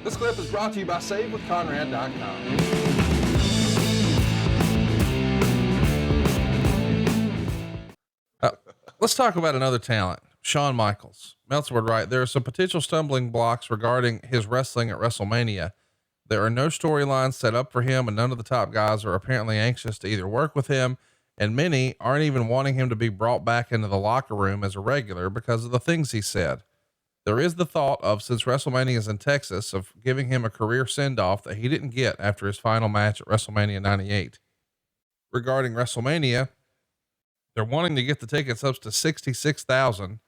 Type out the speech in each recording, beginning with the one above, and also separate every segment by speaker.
Speaker 1: This clip is brought to you by SaveWithConrad.com.
Speaker 2: Let's talk about another talent, Shawn Michaels. Meltzer would write, there are some potential stumbling blocks regarding his wrestling at WrestleMania. There are no storylines set up for him, and none of the top guys are apparently anxious to either work with him, and many aren't even wanting him to be brought back into the locker room as a regular because of the things he said. There is the thought of, since WrestleMania is in Texas, of giving him a career send-off that he didn't get after his final match at WrestleMania 98. Regarding WrestleMania, they're wanting to get the tickets up to 66,000,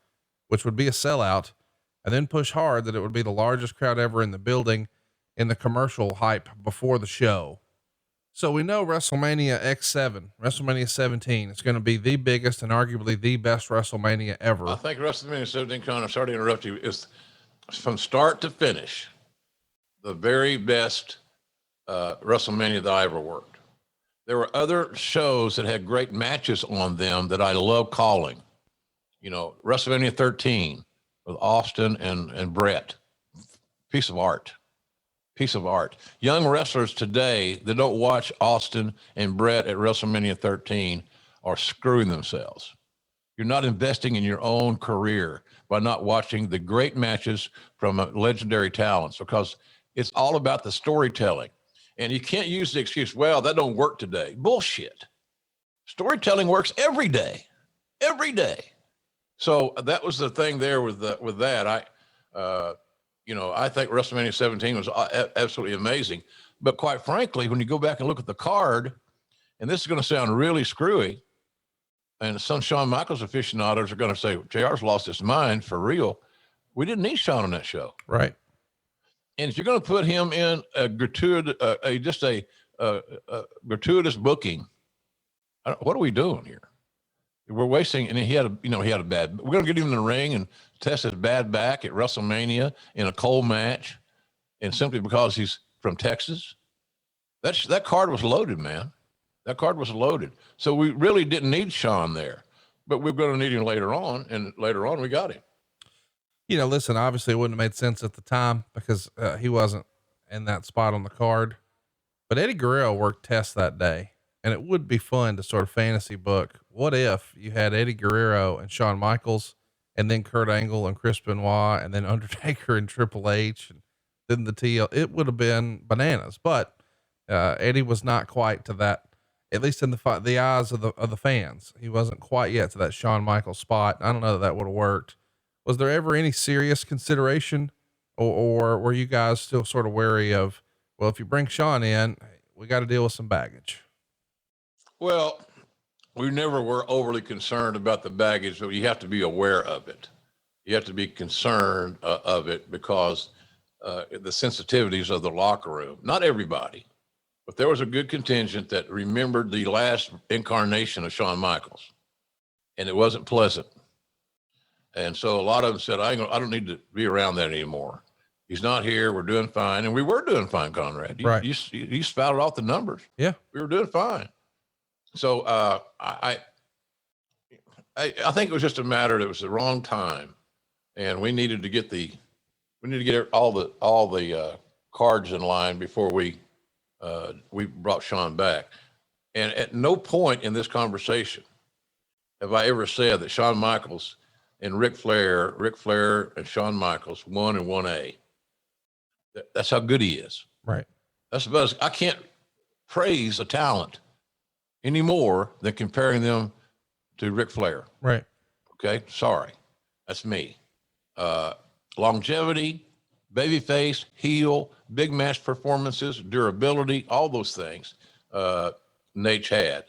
Speaker 2: which would be a sellout, and then push hard that it would be the largest crowd ever in the building in the commercial hype before the show. So we know WrestleMania X7, WrestleMania 17 is going to be the biggest and arguably the best WrestleMania ever.
Speaker 3: I think WrestleMania 17, Con, I'm sorry to interrupt you, is from start to finish the very best WrestleMania that I ever worked. There were other shows that had great matches on them that I love calling. You know, WrestleMania 13 with Austin and Brett, piece of art. Young wrestlers today that don't watch Austin and Brett at WrestleMania 13 are screwing themselves. You're not investing in your own career by not watching the great matches from legendary talents, because it's all about the storytelling. And you can't use the excuse, well, that don't work today. Bullshit. Storytelling works every day. So that was the thing there with that. I think WrestleMania 17 was absolutely amazing. But quite frankly, when you go back and look at the card, and this is going to sound really screwy, and some Shawn Michaels aficionados are going to say, JR's lost his mind for real. We didn't need Shawn on that show.
Speaker 2: Right.
Speaker 3: And if you're going to put him in a gratuitous booking, what are we doing here? We're wasting, and he had a bad, we're going to get him in the ring and test his bad back at WrestleMania in a cold match. And simply because he's from Texas, that card was loaded, man. That card was loaded. So we really didn't need Shawn there, but we're going to need him later on. And later on we got him.
Speaker 2: You know, listen, obviously it wouldn't have made sense at the time because he wasn't in that spot on the card, but Eddie Guerrero worked tests that day, and it would be fun to sort of fantasy book. What if you had Eddie Guerrero and Shawn Michaels, and then Kurt Angle and Chris Benoit, and then Undertaker and Triple H, and then the TL? It would have been bananas, but Eddie was not quite to that, at least in the eyes of the fans. He wasn't quite yet to that Shawn Michaels spot. I don't know that would have worked. Was there ever any serious consideration, or were you guys still sort of wary of, well, if you bring Shawn in, we got to deal with some baggage?
Speaker 3: Well, we never were overly concerned about the baggage, but you have to be aware of it. You have to be concerned of it because the sensitivities of the locker room. Not everybody, but there was a good contingent that remembered the last incarnation of Shawn Michaels, and it wasn't pleasant. And so a lot of them said, I don't need to be around that anymore. He's not here. We're doing fine. And we were doing fine, Conrad.
Speaker 2: Right.
Speaker 3: You spouted off the numbers.
Speaker 2: Yeah.
Speaker 3: We were doing fine. So I think it was just a matter that it was the wrong time. And we needed to get all the cards in line before we brought Shawn back. And at no point in this conversation have I ever said that Shawn Michaels and Ric Flair and Shawn Michaels, 1 and 1A. That's how good he is.
Speaker 2: Right.
Speaker 3: That's about I can't praise a talent any more than comparing them to Ric Flair.
Speaker 2: Right.
Speaker 3: Okay. Sorry. That's me. Longevity, babyface, heel, big match performances, durability, all those things, Nate had.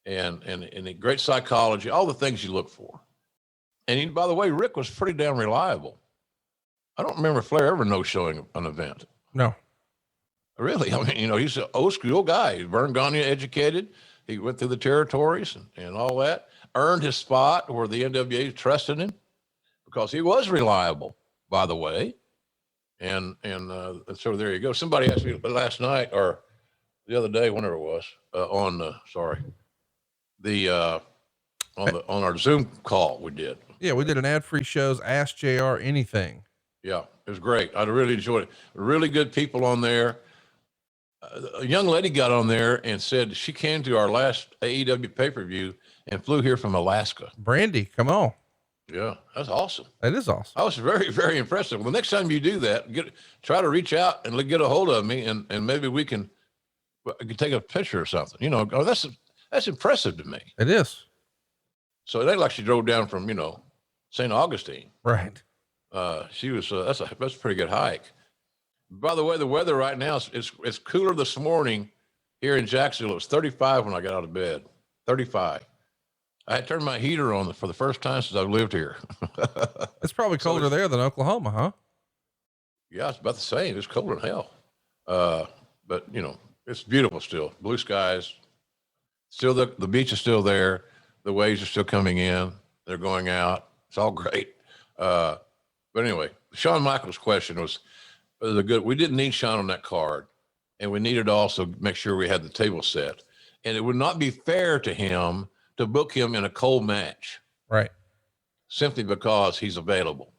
Speaker 3: And a great psychology, all the things you look for. And by the way, Rick was pretty damn reliable. I don't remember Flair ever no-showing an event.
Speaker 2: No.
Speaker 3: Really? I mean, he's an old school guy. He's Vern Gagne educated. He went through the territories and all that, earned his spot where the NWA trusted him because he was reliable, by the way. And so there you go. Somebody asked me last night or the other day, whenever it was, on our Zoom call we did.
Speaker 2: Yeah, we did an ad-free shows, Ask JR Anything.
Speaker 3: Yeah, it was great. I really enjoyed it. Really good people on there. A young lady got on there and said she came to our last AEW pay-per-view and flew here from Alaska.
Speaker 2: Brandy, come on.
Speaker 3: Yeah, that's awesome.
Speaker 2: That is awesome.
Speaker 3: I was very, very impressed. Well, the next time you do that, try to reach out and get a hold of me, and maybe we can take a picture or something. You know, that's impressive to me.
Speaker 2: It is.
Speaker 3: So it ain't like she drove down from, St. Augustine.
Speaker 2: Right.
Speaker 3: She was, that's a pretty good hike. By the way, the weather right now it's cooler this morning here in Jacksonville. It was 35 when I got out of bed. 35. I had turned my heater on for the first time since I've lived here.
Speaker 2: It's probably colder there than Oklahoma, huh?
Speaker 3: Yeah, it's about the same. It's colder than hell. But it's beautiful still. Blue skies. Still the beach is still there. The waves are still coming in. They're going out. It's all great. But anyway, Shawn Michaels' question was we didn't need Shawn on that card, and we needed to also make sure we had the table set. And it would not be fair to him to book him in a cold match.
Speaker 2: Right.
Speaker 3: Simply because he's available.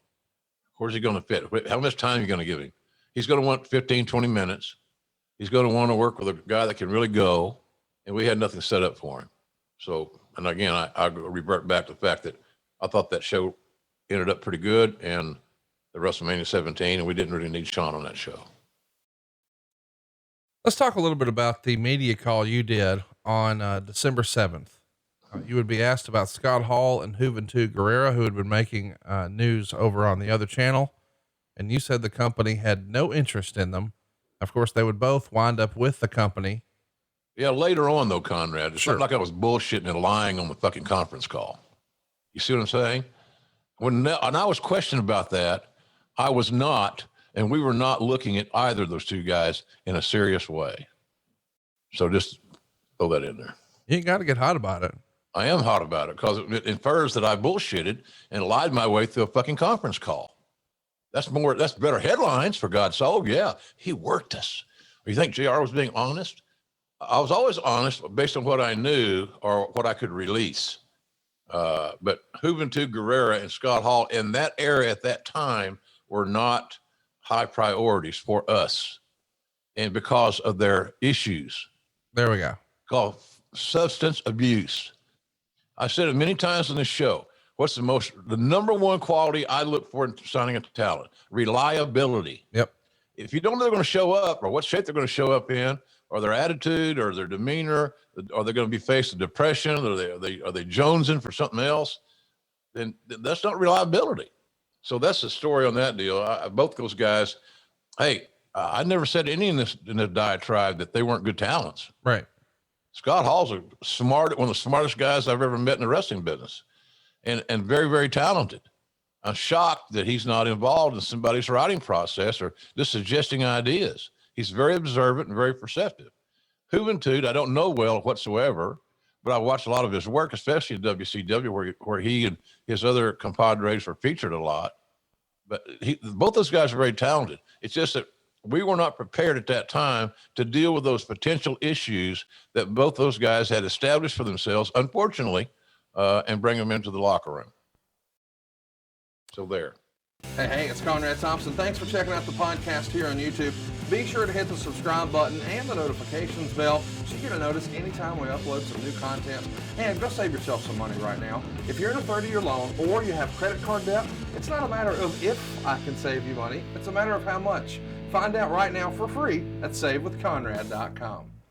Speaker 3: Where's he going to fit? How much time are you going to give him? He's going to want 15, 20 minutes. He's going to want to work with a guy that can really go, and we had nothing set up for him. So, and again, I revert back to the fact that I thought that show ended up pretty good, and the WrestleMania 17, and we didn't really need Shawn on that show.
Speaker 2: Let's talk a little bit about the media call you did on December 7th. You would be asked about Scott Hall and Juventud Guerrera, who had been making news over on the other channel. And you said the company had no interest in them. Of course, they would both wind up with the company.
Speaker 3: Yeah. Later on though, Conrad, it's
Speaker 2: Sure.
Speaker 3: not like I was bullshitting and lying on the fucking conference call. You see what I'm saying? And I was questioned about that. I was not, and we were not looking at either of those two guys in a serious way. So just throw that in there.
Speaker 2: You ain't got to get hot about it.
Speaker 3: I am hot about it because it infers that I bullshitted and lied my way through a fucking conference call. That's better headlines, for God's sake. Oh, yeah, he worked us. You think JR was being honest? I was always honest based on what I knew or what I could release. But Juventud Guerrera and Scott Hall in that area at that time were not high priorities for us. And because of their issues.
Speaker 2: There we go.
Speaker 3: Called substance abuse. I said it many times on this show. What's the number one quality I look for in signing a talent? Reliability.
Speaker 2: Yep.
Speaker 3: If you don't know they're going to show up or what shape they're going to show up in, or their attitude or their demeanor, or they're going to be faced with depression, or are they jonesing for something else, then that's not reliability. So that's the story on that deal. Both those guys, hey, I never said any in this diatribe that they weren't good talents.
Speaker 2: Right.
Speaker 3: Scott Hall's one of the smartest guys I've ever met in the wrestling business, and very, very talented. I'm shocked that he's not involved in somebody's writing process or just suggesting ideas. He's very observant and very perceptive. Juventud, I don't know well whatsoever, but I watched a lot of his work, especially in WCW, where he and his other compadres were featured a lot. But both those guys are very talented. It's just that we were not prepared at that time to deal with those potential issues that both those guys had established for themselves, unfortunately, and bring them into the locker room. So there.
Speaker 1: Hey, it's Conrad Thompson. Thanks for checking out the podcast here on YouTube. Be sure to hit the subscribe button and the notifications bell so you get a notice anytime we upload some new content. And go save yourself some money right now. If you're in a 30-year loan or you have credit card debt, it's not a matter of if I can save you money. It's a matter of how much. Find out right now for free at SaveWithConrad.com.